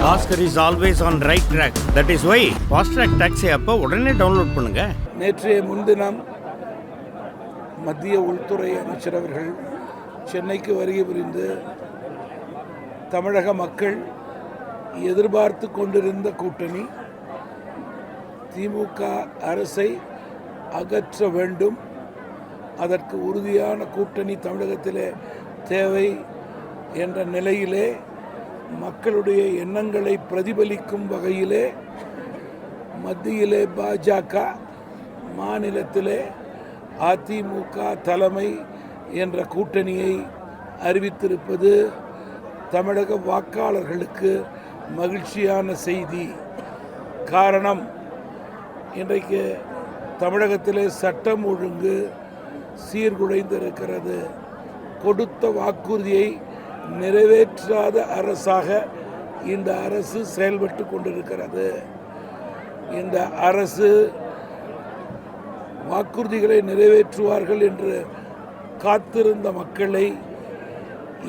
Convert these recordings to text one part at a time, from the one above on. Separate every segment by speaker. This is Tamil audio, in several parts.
Speaker 1: Oscar is always on right track. That is why Fast Track Taxi அப்போ உடனே டவுன்லோட் பண்ணுங்க.
Speaker 2: நேற்றைய முன்தினம் மத்திய உள்துறை அமைச்சர் அவர்கள் சென்னைக்கு வருகை புரிந்து தமிழக மக்கள் எதிர்பார்த்து கொண்டிருந்த கூட்டணி திமுக அரசை அகற்ற வேண்டும், அதற்கு உறுதியான கூட்டணி தமிழகத்திலே தேவை என்ற நிலையிலே மக்களுடைய எண்ணங்களை பிரதிபலிக்கும் வகையிலே மத்தியிலே பாஜக, மாநிலத்திலே அதிமுக தலைமை என்ற கூட்டணியை அறிவித்திருப்பது தமிழக வாக்காளர்களுக்கு மகிழ்ச்சியான செய்தி. காரணம், இன்றைக்கு தமிழகத்திலே சட்டம் ஒழுங்கு சீர்குலைந்திருக்கிறது. கொடுத்த வாக்குறுதியை நிறைவேற்றாத அரசாக இந்த அரசு செயல்பட்டு கொண்டிருக்கிறது. இந்த அரசு வாக்குறுதிகளை நிறைவேற்றுவார்கள் என்று காத்திருந்த மக்களை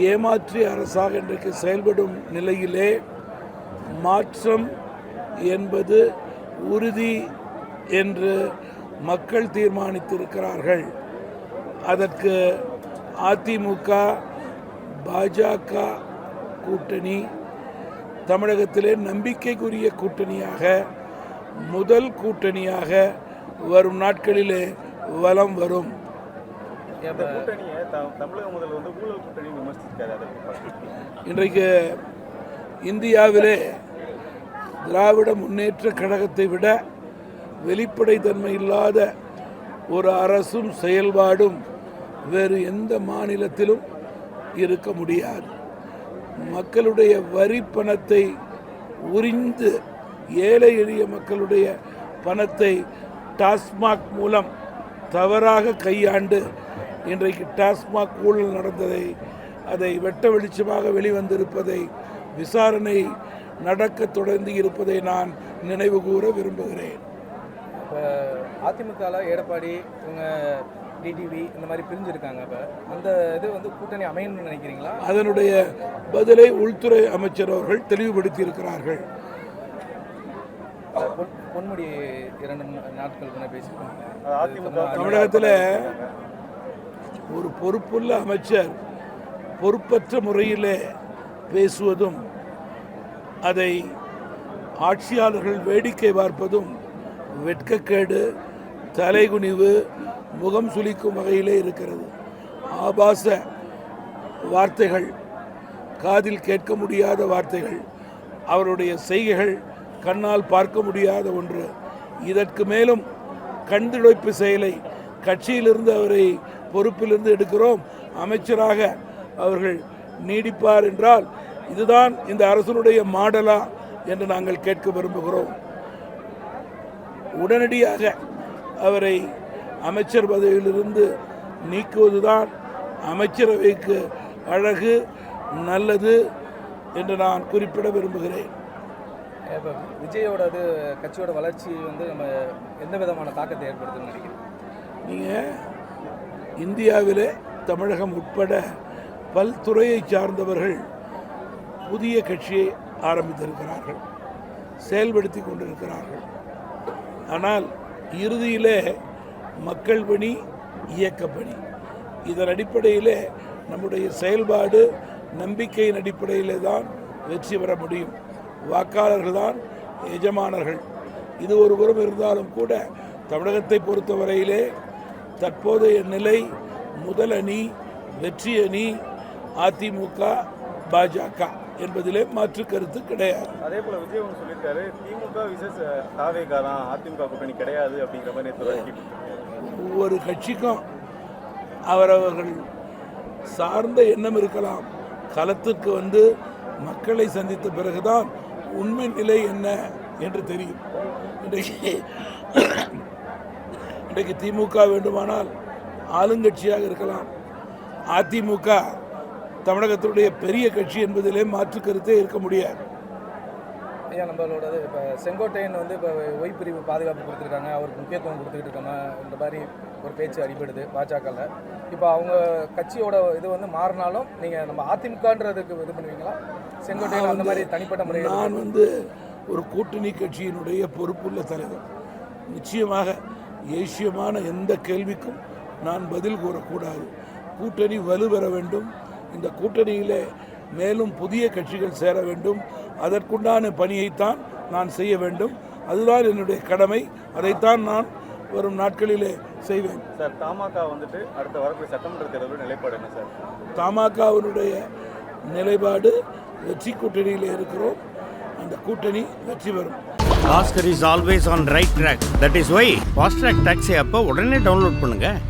Speaker 2: ஏமாற்றிய அரசாக இன்றைக்கு செயல்படும் நிலையிலே மாற்றம் என்பது உறுதி என்று மக்கள் தீர்மானித்திருக்கிறார்கள். அதற்கு அதிமுக பாஜக கூட்டணி தமிழகத்திலே நம்பிக்கைக்குரிய கூட்டணியாக, முதல் கூட்டணியாக வரும் நாட்களிலே வலம் வரும். இன்றைக்கு இந்தியாவிலே திராவிட முன்னேற்ற கழகத்தை விட வெளிப்படைத்தன்மை இல்லாத ஒரு அரசும் செயல்பாடும் வேறு எந்த மாநிலத்திலும் இருக்க முடியாது. மக்களுடைய வரி பணத்தை உறிந்து ஏழை எளிய மக்களுடைய பணத்தை டாஸ்மாக் மூலம் தவறாக கையாண்டு இன்றைக்கு டாஸ்மாக் ஊழல் நடந்ததை, அதை வெட்ட வெளிச்சமாக வெளிவந்திருப்பதை, விசாரணை நடக்க தொடர்ந்து இருப்பதை நான் நினைவு கூற விரும்புகிறேன்.
Speaker 3: இப்போ அதிமுகவில் எடப்பாடி, இவங்க டிடிவி இந்த மாதிரி பிரிஞ்சிருக்காங்க. இப்போ அந்த இது வந்து கூட்டணி அமையணும்னு நினைக்கிறீங்களா?
Speaker 2: அதனுடைய பதிலை உள்துறை அமைச்சர் அவர்கள் தெளிவுபடுத்தி இருக்கிறார்கள்.
Speaker 3: பொன்முடி 2 நாட்கள் முன்னே பேசியிருக்காங்க.
Speaker 2: தமிழகத்தில் ஒரு பொறுப்புள்ள அமைச்சர் பொறுப்பற்ற முறையிலே பேசுவதும், அதை ஆட்சியாளர்கள் வேடிக்கை பார்ப்பதும் வெட்கக்கேடு, தலைகுனிவு, முகம் சுளிக்கும் வகையிலே இருக்கிறது. ஆபாச வார்த்தைகள், காதில் கேட்க முடியாத வார்த்தைகள், அவருடைய செய்கைகள் கண்ணால் பார்க்க முடியாத ஒன்று. இதற்கு மேலும் கண்துடைப்பு செயலை, கட்சியிலிருந்து அவரை பொறுப்பிலிருந்து எடுக்கிறோம், அமைச்சராக அவர்கள் நீடிப்பார் என்றால் இதுதான் இந்த அரசனுடைய மாடலா என்று நாங்கள் கேட்க விரும்புகிறோம். உடனடியாக அவரை அமைச்சர் பதவியிலிருந்து நீக்குவதுதான் அமைச்சரவைக்கு அழகு, நல்லது என்று நான் குறிப்பிட விரும்புகிறேன்.
Speaker 3: இப்போ விஜயோட கட்சியோட வளர்ச்சி வந்து நம்ம எந்த விதமான தாக்கத்தை ஏற்படுத்துன்னு நினைக்கிறேன்?
Speaker 2: நீங்கள் இந்தியாவிலே தமிழகம் உட்பட பல்துறையை சார்ந்தவர்கள் புதிய கட்சியை ஆரம்பித்திருக்கிறார்கள், செயல்படுத்தி கொண்டிருக்கிறார்கள். ஆனால் இறுதியிலே மக்கள் பணி, இயக்கப்பணி, இதன் அடிப்படையிலே நம்முடைய செயல்பாடு நம்பிக்கையின் அடிப்படையிலே தான் வெற்றி பெற முடியும். வாக்காளர்கள் தான் எஜமானர்கள். இது ஒரு புறம் இருந்தாலும் கூட தமிழகத்தை பொறுத்தவரையிலே தற்போதைய நிலை முதல் அணி, வெற்றி அணி அதிமுக, பாஜக என்பதிலே மாற்று கருத்து கிடையாது.
Speaker 4: அதே போல விஜய் ஒன்று சொல்லியிருக்காரு, திமுக விசேஷ தாவேகா தான், அதிமுக கூட்டணி கிடையாது அப்படிங்கிற மாதிரி.
Speaker 2: ஒவ்வொரு கட்சிக்கும் அவரவர்கள் சார்ந்த எண்ணம் இருக்கலாம். களத்திற்கு வந்து மக்களை சந்தித்த பிறகுதான் உண்மை நிலை என்ன என்று தெரியும். இன்றைக்கு திமுக வேண்டுமானால் ஆளுங்கட்சியாக இருக்கலாம். அதிமுக தமிழகத்தினுடைய பெரிய கட்சி என்பதிலே மாற்று கருத்தே இருக்க முடியாது.
Speaker 3: ஐயா, நம்மளோட இப்போ செங்கோட்டையன் வந்து இப்போ ஒய்பிரிவு பாதுகாப்பு கொடுத்துருக்காங்க, அவருக்கு முக்கியத்துவம் கொடுத்துக்கிட்டு இருக்காங்க, இந்த மாதிரி ஒரு பேச்சு அடிபடுது பாஜகவில். இப்போ அவங்க கட்சியோட இது வந்து மாறினாலும் நீங்கள் நம்ம அதிமுகன்றதுக்கு இது பண்ணுவீங்களா? செங்கோட்டையில் அந்த மாதிரி தனிப்பட்ட முறையில்
Speaker 2: நான் ஒரு கூட்டணி கட்சியினுடைய பொறுப்புள்ள தலைவர். நிச்சயமாக ஏசியமான எந்த கேள்விக்கும் நான் பதில் கூறக்கூடாது. கூட்டணி வலுப்பெற வேண்டும். இந்த கூட்டணியிலே மேலும் புதிய கட்சிகள் சேர வேண்டும். அதற்குண்டான பணியைத்தான் நான் செய்ய வேண்டும். அதுதான் என்னுடைய கடமை. அதைத்தான் நான் வரும் நாட்களிலே செய்வேன்.
Speaker 4: சார், தமாக அடுத்த வரக்கூடிய சட்டமன்ற தேர்தலில் நிலைப்பாடு என்ன சார்?
Speaker 2: தமாகவினுடைய நிலைப்பாடு வெற்றி கூட்டணியில் இருக்கிறோம். அந்த கூட்டணி வெற்றி பெறும்.
Speaker 1: Oscar is always on right track. That is why Fast Track Taxi அப்போ உடனே டவுன்லோட் பண்ணுங்க.